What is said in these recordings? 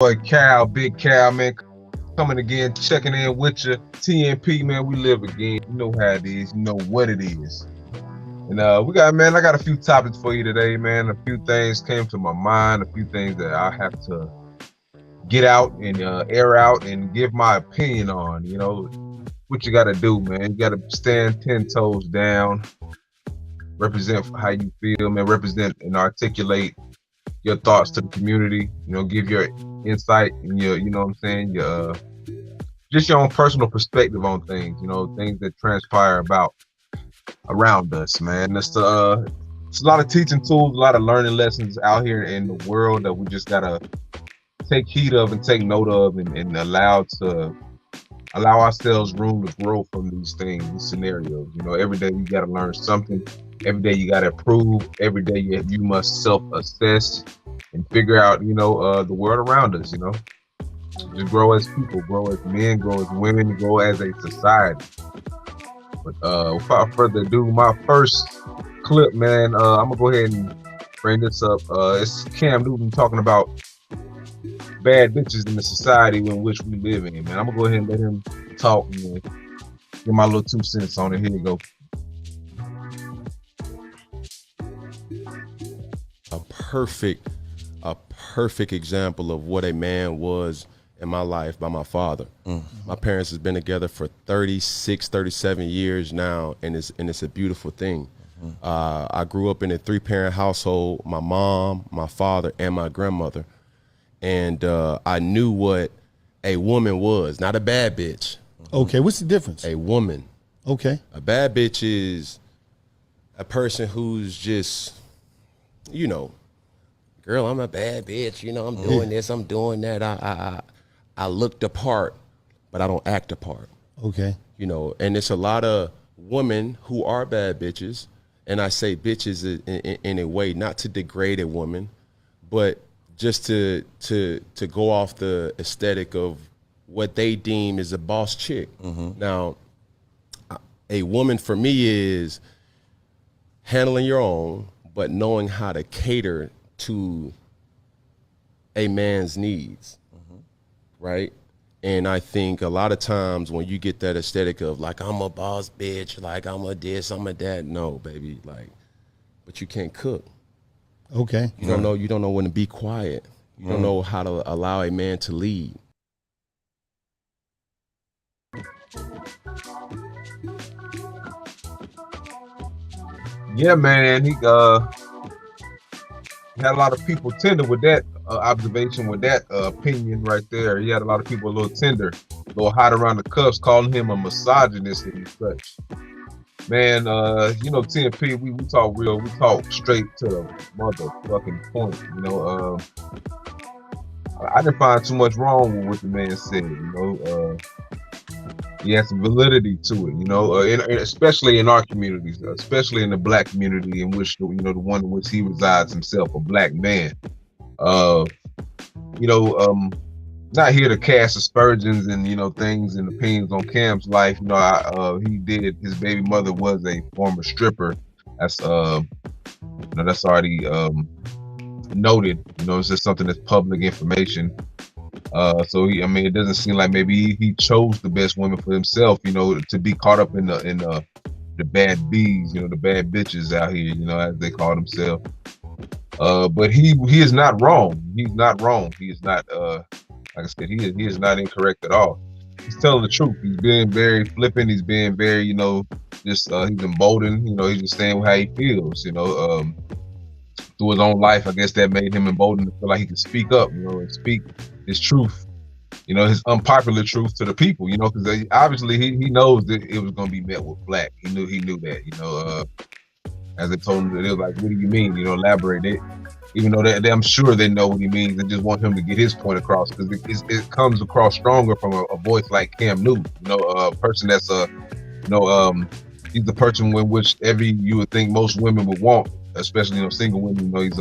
Boy, Cal, Big Cal, man, coming again, checking in with you. TNP, man, we live again. You know how it is. You know what it is. And I got a few topics for you today, man. A few things came to my mind, a few things that I have to get out and air out and give my opinion on. You know, what you got to do, man. You got to stand 10 toes down, represent how you feel, man, represent and articulate your thoughts to the community, give your insight and you know what I'm saying, your just your own personal perspective on things, things that transpire about around us, man. It's a lot of teaching tools, a lot of learning lessons out here in the world that we just gotta take heed of and take note of and allow ourselves room to grow from these things, these scenarios. Every day you gotta learn something. Every day you gotta improve. Every day you must self-assess and figure out, the world around us. Just grow as people, grow as men, grow as women, grow as a society. But without further ado, my first clip, man, I'm gonna go ahead and bring this up. It's Cam Newton talking about bad bitches in the society in which we live in, man. I'm gonna go ahead and let him talk and get my little 2 cents on it. Here you go. A perfect example of what a man was in my life by my father. My parents has been together for 36, 37 years now, and it's a beautiful thing. I grew up in a 3-parent household, my mom, my father, and my grandmother. And I knew what a woman was, not a bad bitch. Okay, what's the difference? A woman. Okay. A bad bitch is a person who's just, girl, I'm a bad bitch. I'm doing this, I'm doing that. I look the part, but I don't act the part. Okay. And it's a lot of women who are bad bitches. And I say bitches in a way, not to degrade a woman, but just to go off the aesthetic of what they deem is a boss chick. Now, a woman for me is handling your own, but knowing how to cater to a man's needs, right? And I think a lot of times when you get that aesthetic of like, I'm a boss bitch, like I'm a this, I'm a that, no, baby, like, but you can't cook. Okay. You don't know when to be quiet. You don't know how to allow a man to lead. Yeah, man, he had a lot of people tender with that observation, with that opinion right there. He had a lot of people a little tender, a little hot around the cuffs, calling him a misogynist and such. Man, TNP, we talk real, we talk straight to the motherfucking point. I didn't find too much wrong with what the man said. He has some validity to it, and especially in our communities, especially in the black community in which the one in which he resides himself, a black man. Not here to cast aspersions and things and opinions on Cam's life. His baby mother was a former stripper. That's that's already noted. It's just something that's public information. It doesn't seem like maybe he chose the best woman for himself, to be caught up in the bad bees, the bad bitches out here, as they call themselves. But he is not wrong. He's not wrong. He is not, like I said, he is not incorrect at all. He's telling the truth. He's being very flippant. He's being very, he's emboldened. He's just saying how he feels. Through his own life, I guess that made him emboldened to feel like he could speak up, and speak his truth, his unpopular truth to the people, because obviously he knows that it was going to be met with flack. He knew that, as they told him, they was like, what do you mean? Elaborate it. Even though I'm sure they know what he means, they just want him to get his point across, because it comes across stronger from a voice like Cam Newton, a person that's he's the person in which you would think most women would want, especially single women. He's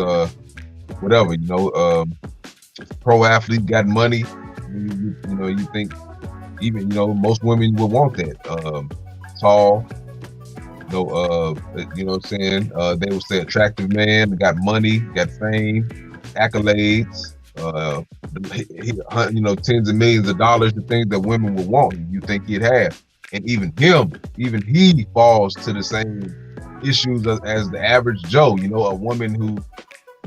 whatever, pro athlete, got money. You think even most women would want that. Tall, what I'm saying? They would say attractive man, got money, got fame, accolades, uh, tens of millions of dollars, the things that women would want. You think he'd have, and even he falls to the same issues as the average Joe. A woman who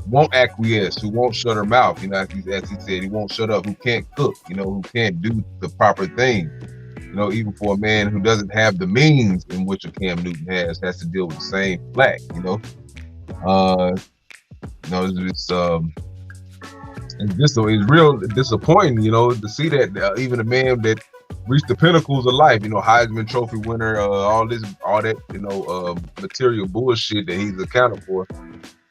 won't acquiesce, who won't shut her mouth. As he said, he won't shut up. Who can't cook. Who can't do the proper thing. Even for a man who doesn't have the means in which a Cam Newton has to deal with the same flack. It's real disappointing, to see that even a man that reached the pinnacles of life, Heisman Trophy winner, all that, material bullshit that he's accounted for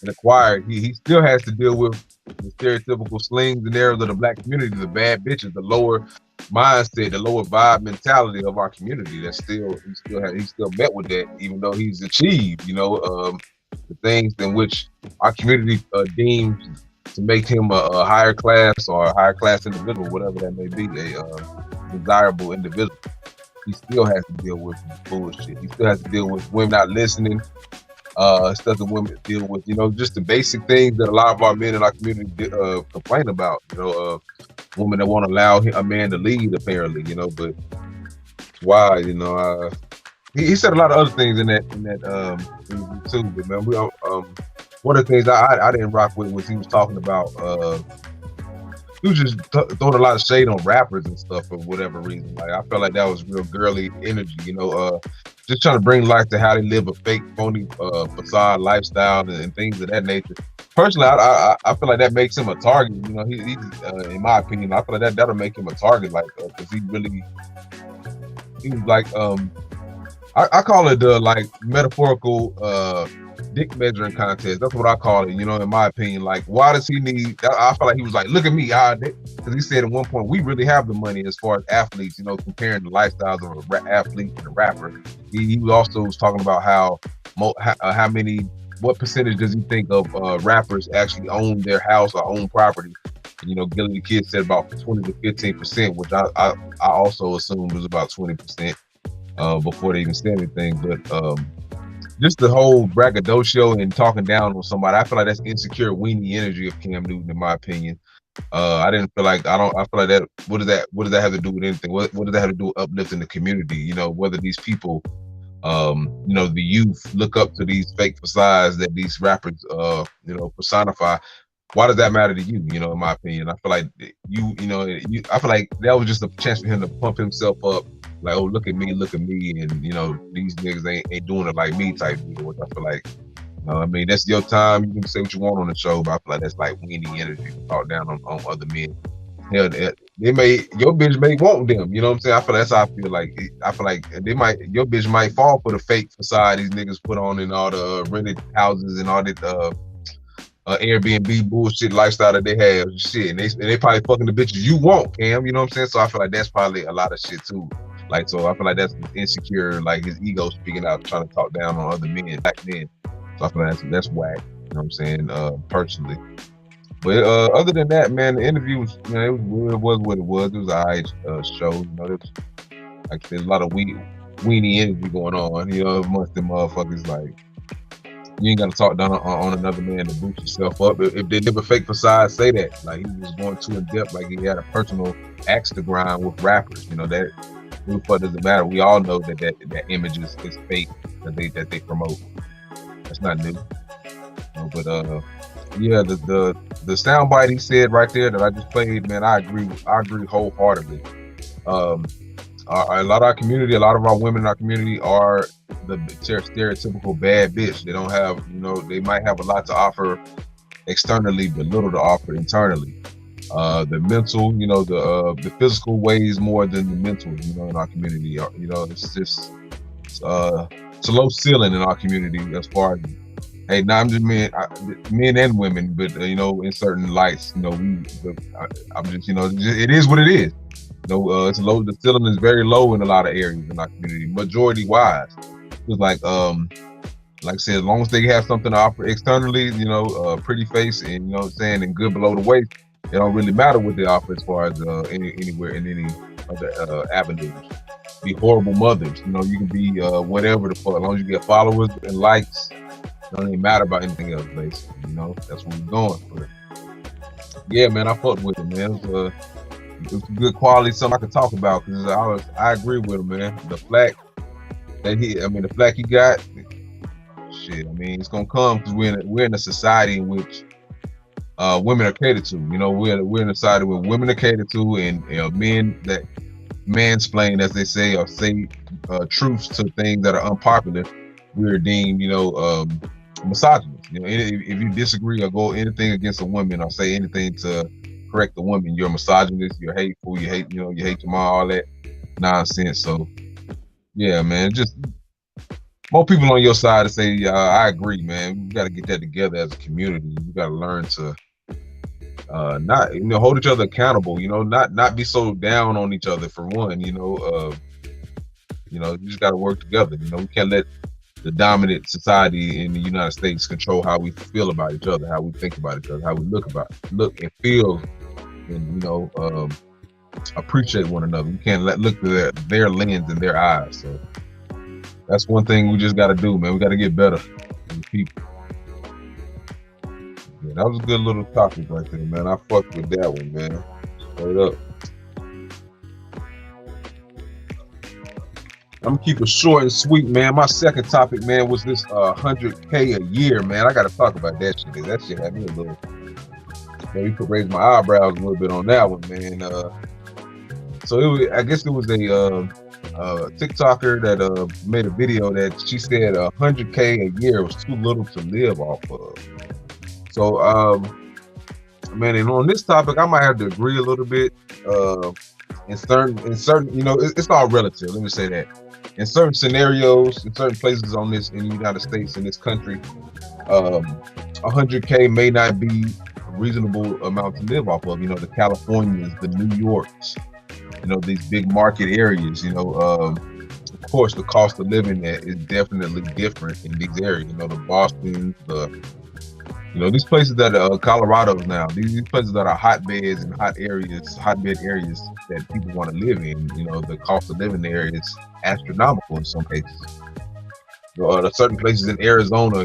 and acquired, he still has to deal with the stereotypical slings and arrows of the black community, the bad bitches, the lower mindset, the lower vibe mentality of our community. He still met with that, even though he's achieved, the things in which our community deems to make him a higher class or a higher class individual, whatever that may be, a desirable individual. He still has to deal with bullshit. He still has to deal with women not listening. Stuff that women deal with, just the basic things that a lot of our men in our community complain about. Women that won't allow a man to lead, apparently. But why? He said a lot of other things in that interview too. But man, one of the things I didn't rock with was he was talking about. He was just throwing a lot of shade on rappers and stuff for whatever reason. Like, I felt like that was real girly energy, just trying to bring life to how they live a fake, phony facade lifestyle and things of that nature. Personally, I feel like that makes him a target. He in my opinion, I feel like that'll make him a target, like, because he was like, I call it the like metaphorical dick measuring contest. That's what I call it, in my opinion. Like, why does he need, I feel like he was like, look at me, because he said at one point, we really have the money as far as athletes, comparing the lifestyles of an athlete and a rapper. He also was talking about what percentage does he think of rappers actually own their house or own property? And, Gilly the Kid said about 20 to 15%, which I also assumed was about 20% before they even said anything. But just the whole braggadocio and talking down on somebody, I feel like that's insecure, weenie energy of Cam Newton, in my opinion. I feel like that. What does that have to do with anything? What does that have to do with uplifting the community? Whether these people, the youth look up to these fake facades that these rappers, personify. Why does that matter to you? In my opinion, I feel like I feel like that was just a chance for him to pump himself up. Like, oh, look at me, and these niggas ain't doing it like me type deal. Which I feel like, that's your time. You can say what you want on the show, but I feel like that's like weenie energy to talk down on other men. Hell, your bitch may want them. You know what I'm saying? I feel that's how I feel like. I feel like your bitch might fall for the fake facade these niggas put on in all the rented houses and all that Airbnb bullshit lifestyle that they have. Shit, and they probably fucking the bitches you want, Cam. You know what I'm saying? So I feel like that's probably a lot of shit too. Like, so I feel like that's insecure, like his ego speaking out, trying to talk down on other men, black men. So I feel like that's whack. You know what I'm saying? Personally. But other than that, man, the interview was, it was what it was. It was a high show. There's a lot of weenie energy going on, amongst them motherfuckers. Like, you ain't gotta talk down on another man to boost yourself up. If they live a fake facade, say that. Like, he was going too in depth, like he had a personal axe to grind with rappers. That who the fuck does it matter? We all know that image is fake that they promote. That's not new. But yeah, the soundbite he said right there that I just played, man, I agree wholeheartedly. A lot of our community, a lot of our women in our community are the stereotypical bad bitch. They don't have, they might have a lot to offer externally, but little to offer internally. The mental, the physical weighs more than the mental, in our community. It's just it's a low ceiling in our community as far as, hey, now I'm just men and women, but in certain lights, I'm just, it is what it is. It's low. The ceiling is very low in a lot of areas in our community, majority wise. It's like I said, as long as they have something to offer externally, pretty face and, you know what I'm saying, and good below the waist, it don't really matter what they offer as far as anywhere in any other avenues. Be horrible mothers, you can be whatever the fuck, as long as you get followers and likes, it don't even matter about anything else, basically. That's what we're going for. Yeah, man, I fucked with it, man. It was good quality, something I could talk about because I agree with him, man. The flack he got, shit. I mean, it's gonna come because we're in a society in which women are catered to. You know, we're in a society where women are catered to, and men that mansplain, as they say, or say truths to things that are unpopular, we're deemed, misogynist. You know, if you disagree or go anything against a woman or say anything to correct the woman, you're a misogynist, you're hateful, you hate your mom, all that nonsense. So yeah, man, just more people on your side to say, I agree, man. We got to get that together as a community. We got to learn to not hold each other accountable. Not be so down on each other for one. You just got to work together. We can't let the dominant society in the United States control how we feel about each other, how we think about each other, how we look and feel, and appreciate one another. We can't look through their lens and their eyes. So that's one thing we just got to do, man. We got to get better as people. Yeah, that was a good little topic right there, man. I fucked with that one, man. Straight up. I'm gonna keep it short and sweet, man. My second topic, man, was this 100K a year, man. I gotta talk about that shit. That shit had me a little. You could raise my eyebrows a little bit on that one, man. I guess it was a TikToker that made a video that she said 100K a year was too little to live off of. So, man, and on this topic, I might have to agree a little bit. In certain, it's all relative. Let me say that. In certain scenarios, in certain places in the United States, in this country, 100K may not be a reasonable amount to live off of. The Californias, the New Yorks, these big market areas. Of course, the cost of living there is definitely different in these areas. The Boston, these places that are Colorado's now, these places that are hotbeds and hotbed areas that people want to live in. The cost of living there is astronomical in some cases. There's certain places in Arizona,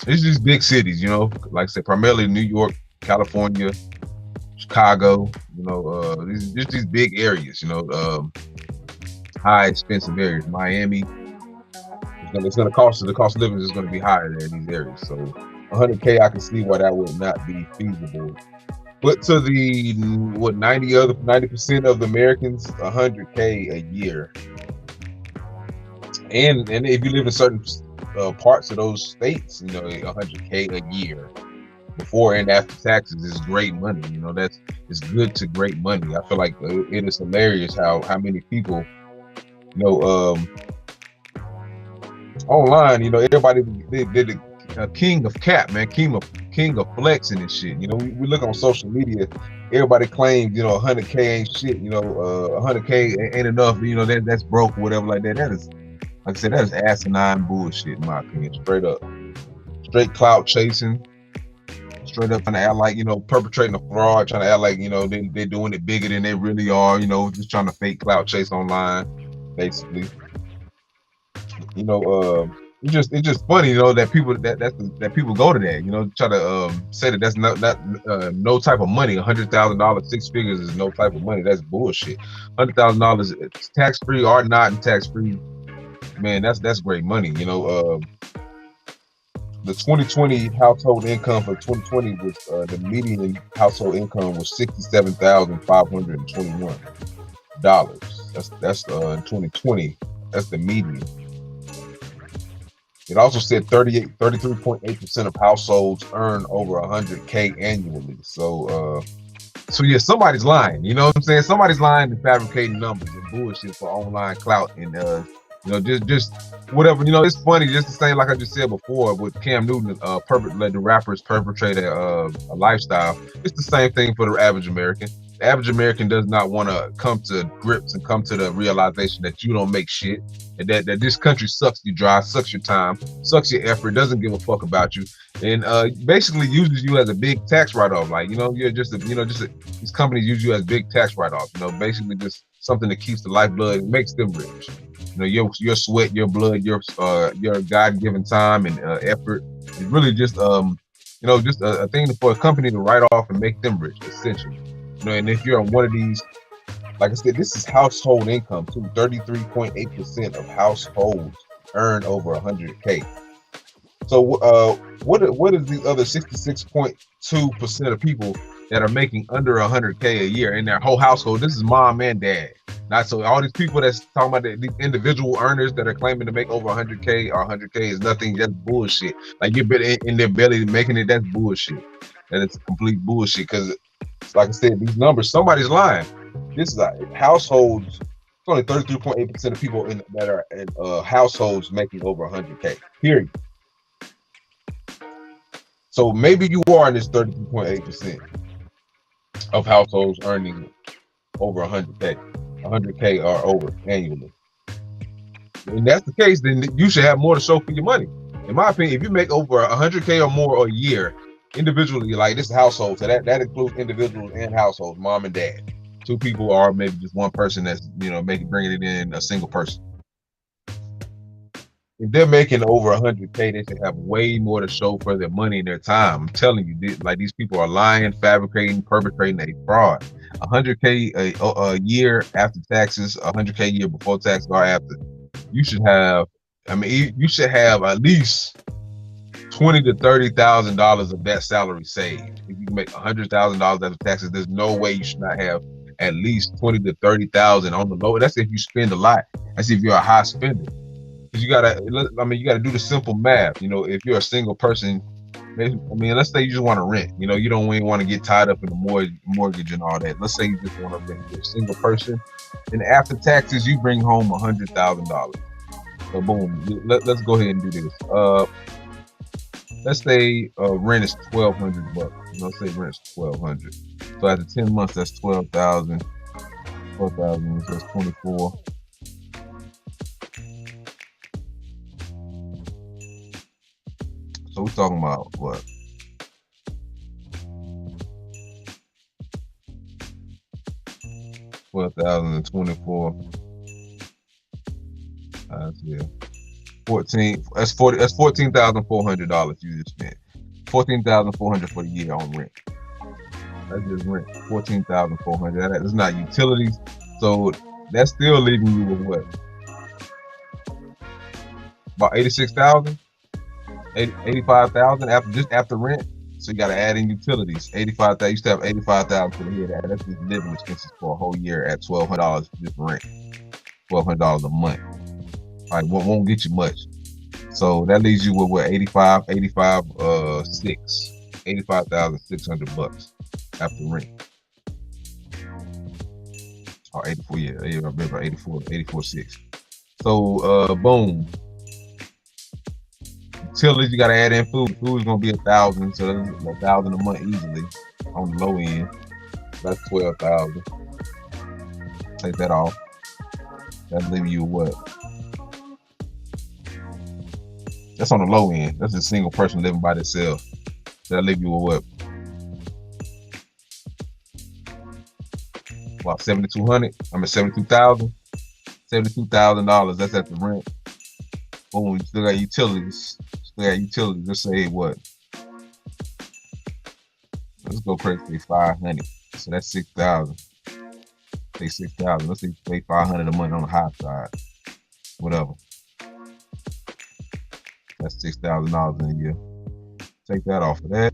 it's these big cities, like I said, primarily New York, California, Chicago, these big areas, high expensive areas. Miami, the cost of living is going to be higher there in these areas. So 100K, I can see why that would not be feasible. But to the 90% of the Americans, 100K a year, and if you live in certain parts of those states, 100K a year before and after taxes is great money. It's good to great money. I feel like it is hilarious how many people, online, everybody did the king of cap, man, king of flexing and shit. We look on social media, everybody claims 100K ain't shit. 100K ain't enough. That's broke or whatever like that. That is, like I said, that is asinine bullshit in my opinion. Straight clout chasing. Straight up trying to act like perpetrating a fraud, trying to act like they're doing it bigger than they really are. Just trying to fake clout chase online, basically. It's just funny, that people that people go to that, try to say that that's no type of money. $100,000, 6 figures is no type of money. That's bullshit. $100,000 tax free or not tax free, man. That's great money. The 2020 household income for 2020 was the median household income was $67,521. That's in 2020. That's the median. It also said 33.8% of households earn over 100K annually. So yeah, somebody's lying. You know what I'm saying? Somebody's lying and fabricating numbers and bullshit for online clout and just whatever. It's funny, just the same like I just said before with Cam Newton, let the rappers perpetrate a lifestyle. It's the same thing for the average American. The average American does not want to come to grips and come to the realization that you don't make shit, and that this country sucks you dry, sucks your time, sucks your effort, doesn't give a fuck about you, and basically uses you as a big tax write-off. Like, you're these companies use you as big tax write-offs. Basically just something that keeps the lifeblood and makes them rich. Your sweat, your blood, your God-given time and effort is really just You know, just a thing for a company to write off and make them rich, essentially. You know, and if you're on one of these, like I said, this is household income too. 33.8% of households earn over 100K. So what is the other 66.2% of people that are making under 100K a year in their whole household? This is mom and dad. Not so all these people that's talking about these individual earners that are claiming to make over 100K or 100K is nothing. That's bullshit. Like you're in their belly making it. That's bullshit. And it's complete bullshit because, like I said, these numbers, somebody's lying. This is households. It's only 33.8% of people that are in households making over 100K. Period. So maybe you are in this 33.8% of households earning over 100K, 100K or over annually. And that's the case, then you should have more to show for your money. In my opinion, if you make over 100K or more a year, individually, like this household, so that includes individuals and households, mom and dad. Two people or maybe just one person that's, you know, bringing it in, a single person. If they're making over 100K, they should have way more to show for their money and their time. I'm telling you, like these people are lying, fabricating, perpetrating a fraud. 100K a year after taxes, 100K a year before taxes or after. You should have, I mean, you should have at least $20,000 to $30,000 of that salary saved. If you make $100,000 after taxes, there's no way you should not have at least $20,000 to $30,000 on the low. That's if you spend a lot. That's if you're a high spender. You gotta do the simple math. You know, if you're a single person, let's say you just want to rent. You know, you don't even want to get tied up in the mortgage and all that. Let's say you just want to rent. You're a single person, and after taxes, you bring home $100,000. So boom, let's go ahead and do this. Let's say rent is $1,200. You know, say rent is $1,200. So after 10 months, that's 12,000. 12,000 that's 24. So we're talking about what? $12,024. Yeah. 14. That's $14,400 you just spent. $14,400 for the year on rent. That's just rent. $14,400. That's not utilities. So that's still leaving you with what? About 86,000. 85,000 after rent. So you got to add in utilities. 85,000. You used to have 85,000 for the year. That's just living expenses for a whole year at $1,200 just rent. $1,200 a month. All right, won't get you much. So that leaves you with what? 85,600 bucks after rent. Or 84, yeah, I remember 84.6. So boom. Utilities, you gotta add in food. Food is gonna be 1,000, so that's 1,000 a month easily on the low end. That's 12,000. Take that off. That'll leave you what? That's on the low end. That's a single person living by themselves. That'll leave you with what? About 7,200. I mean 72,000. $72,000. That's at the rent. Boom. You still got utilities. Let's say what? Let's go crazy. 500. So that's 6,000. Say 6,000. Let's say you pay 500 a month on the high side. Whatever. That's $6,000 in a year. Take that off of that.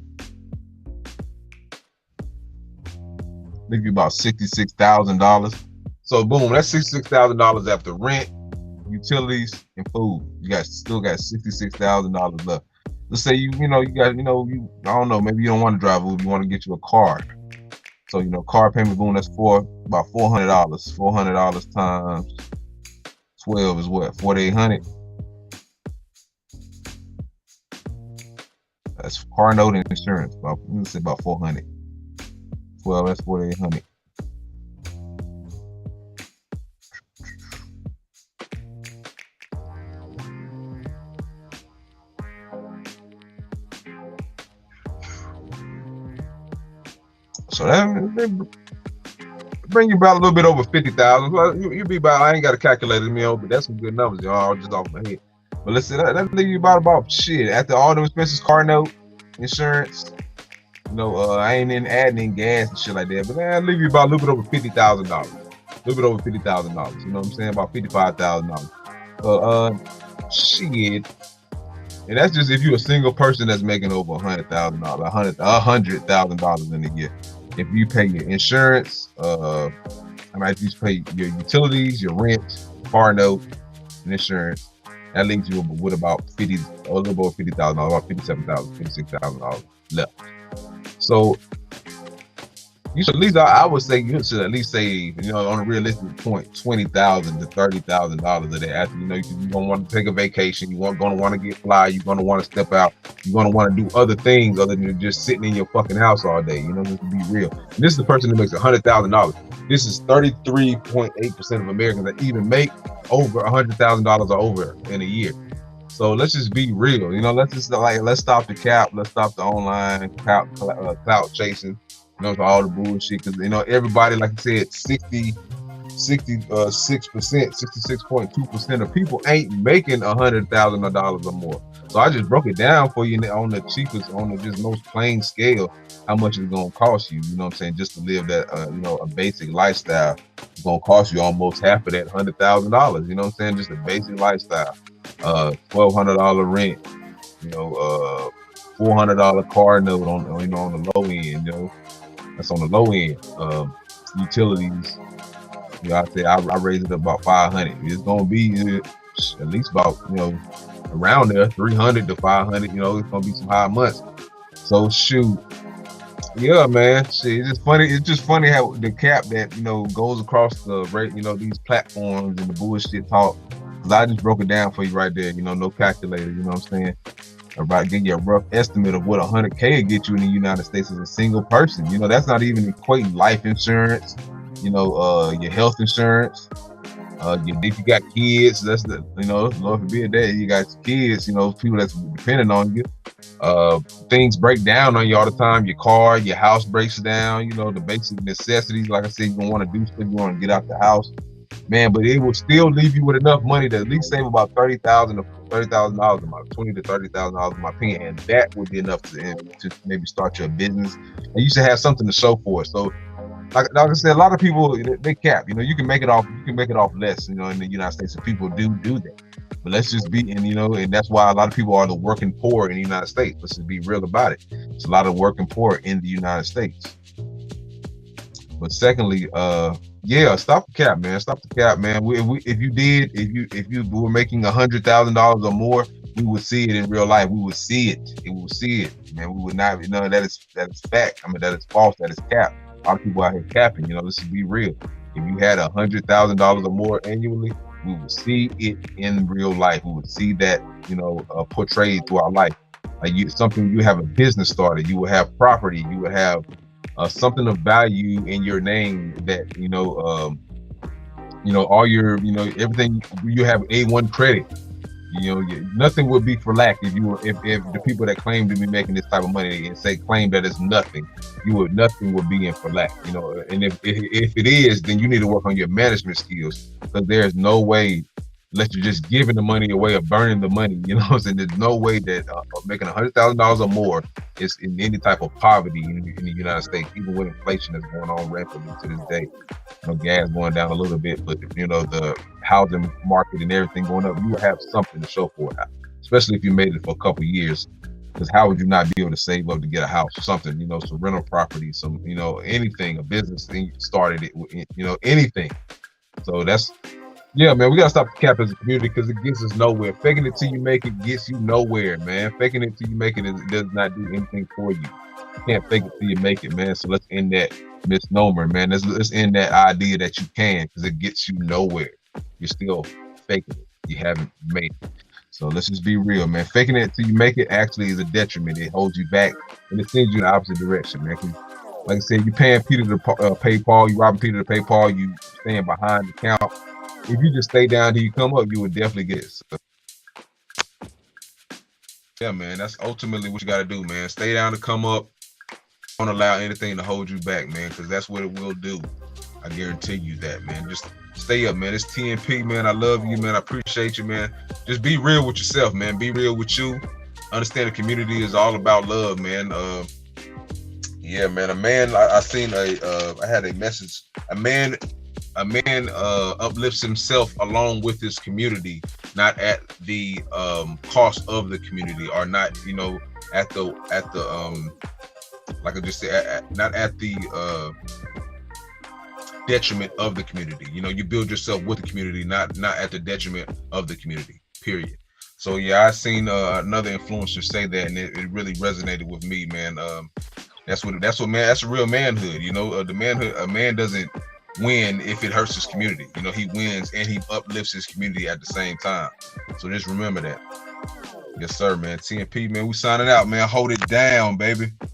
Leave you about $66,000. So boom, that's $66,000 after rent, utilities, and food. You still got $66,000 left. Let's say you I don't know, maybe you don't want to drive Uber, you want to get you a car. So car payment, boom, that's about $400. $400 times 12 is what? 4,800. That's car note and insurance. Let's say about 400. 12, that's 4,800. So that bring you about a little bit over 50,000. You be about, I ain't got a calculator to me, but that's some good numbers, y'all, just off my head. But let's say that leave you about shit after all the expenses, car note, insurance. I ain't in adding in gas and shit like that, but man, I leave you about a little bit over $50,000. A little bit over $50,000. You know what I'm saying? About $55,000. Shit. And that's just if you're a single person that's making over $100,000, $100,000 in a year. If you pay your insurance, I might just pay your utilities, your rent, car note, and insurance. That leaves you with about a little over $50,000, about $57,000, $56,000 left. So you should at least, I would say, you should at least save, on a realistic point, $20,000 to $30,000 a day. After you're gonna want to take a vacation, gonna want to get fly, you're gonna want to step out, you're gonna want to do other things other than just sitting in your fucking house all day. Just to be real. And this is the person who makes $100,000. This is 33.8% of Americans that even make over $100,000 or over in a year. So let's just be real. Let's stop the cap. Let's stop the online clout chasing. For all the bullshit, because everybody, like I said, 66.2% of people ain't making $100,000 or more. So I just broke it down for you on the cheapest, on the just most plain scale, how much it's gonna cost you. You know what I'm saying? Just to live that, a basic lifestyle, it's gonna cost you almost half of that $100,000. You know what I'm saying? Just a basic lifestyle, $1,200 rent, $400 car note on the low end, That's on the low end. Utilities, I say I raised it about 500. It's gonna be at least about around there 300 to 500. It's gonna be some high months. So shoot, yeah, man. Shit, it's just funny how the cap that goes across the these platforms and the bullshit talk. Cause I just broke it down for you right there. No calculator. You know what I'm saying? About getting you a rough estimate of what 100K will get you in the United States as a single person. That's not even equating life insurance, your health insurance, if you got kids, that's the, Lord forbid that you got kids, people that's depending on you. Things break down on you all the time. Your car, your house breaks down, the basic necessities. Like I said, you're gonna want to do stuff, you want to get out the house. Man, but it will still leave you with enough money to at least save about $30,000 to $30,000 a month, $20,000 to $30,000 in my opinion, and that would be enough to maybe start your business. And you should have something to show for it. So, like I said, a lot of people they cap. You can make it off less. In the United States, and people do that. But let's just be, and that's why a lot of people are the working poor in the United States. Let's just be real about it. It's a lot of working poor in the United States. But secondly, stop the cap, man. Stop the cap, man. If you were making $100,000 or more, we would see it in real life. We would see it. We would see it, man. We would not. That is fact. That is false. That is cap. A lot of people out here capping. Let's be real. If you had $100,000 or more annually, we would see it in real life. We would see that, portrayed through our life. Like you have a business started. You would have property. You would have something of value in your name that all your everything. You have A1 credit. Nothing would be for lack if the people that claim to be making this type of money and claim that it's nothing, nothing would be in for lack. And if it is, then you need to work on your management skills, because there's no way unless you're just giving the money away or burning the money. And there's no way that making $100,000 or more is in any type of poverty in the United States, even with inflation that's going on rapidly to this day. Gas going down a little bit, but the housing market and everything going up, you will have something to show for it, especially if you made it for a couple of years. Because how would you not be able to save up to get a house or something, some rental property, some, anything, a business thing you started it, anything. So that's, yeah, man, we gotta stop the cap as a community, because it gets us nowhere. Faking it till you make it gets you nowhere, man. Faking it till you make it does not do anything for you. You can't fake it till you make it, man. So let's end that misnomer, man. Let's end that idea that you can, because it gets you nowhere. You're still faking it. You haven't made it. So let's just be real, man. Faking it till you make it actually is a detriment. It holds you back and it sends you in the opposite direction, man. Like I said, you paying Peter to pay Paul, you robbing Peter to pay Paul, you staying behind the count. If you just stay down till you come up, you would definitely get it. So, yeah, man, that's ultimately what you got to do, man. Stay down to come up. Don't allow anything to hold you back, man, because that's what it will do. I guarantee you that, man. Just stay up, man. It's TNP, man. I love you, man. I appreciate you, man. Just be real with yourself, man. Be real with you. understand the community is all about love, man. Yeah, man. A man, I seen I had a message. A man uplifts himself along with his community, not at the cost of the community, or not, at the like I just said, not at the detriment of the community. You build yourself with the community, not at the detriment of the community. Period. So yeah, I seen another influencer say that, and it really resonated with me, man. That's a real manhood. The manhood. A man doesn't win if it hurts his community. He wins and he uplifts his community at the same time. So just remember that. Yes, sir, man. TNP, man. We signing out, man. Hold it down, baby.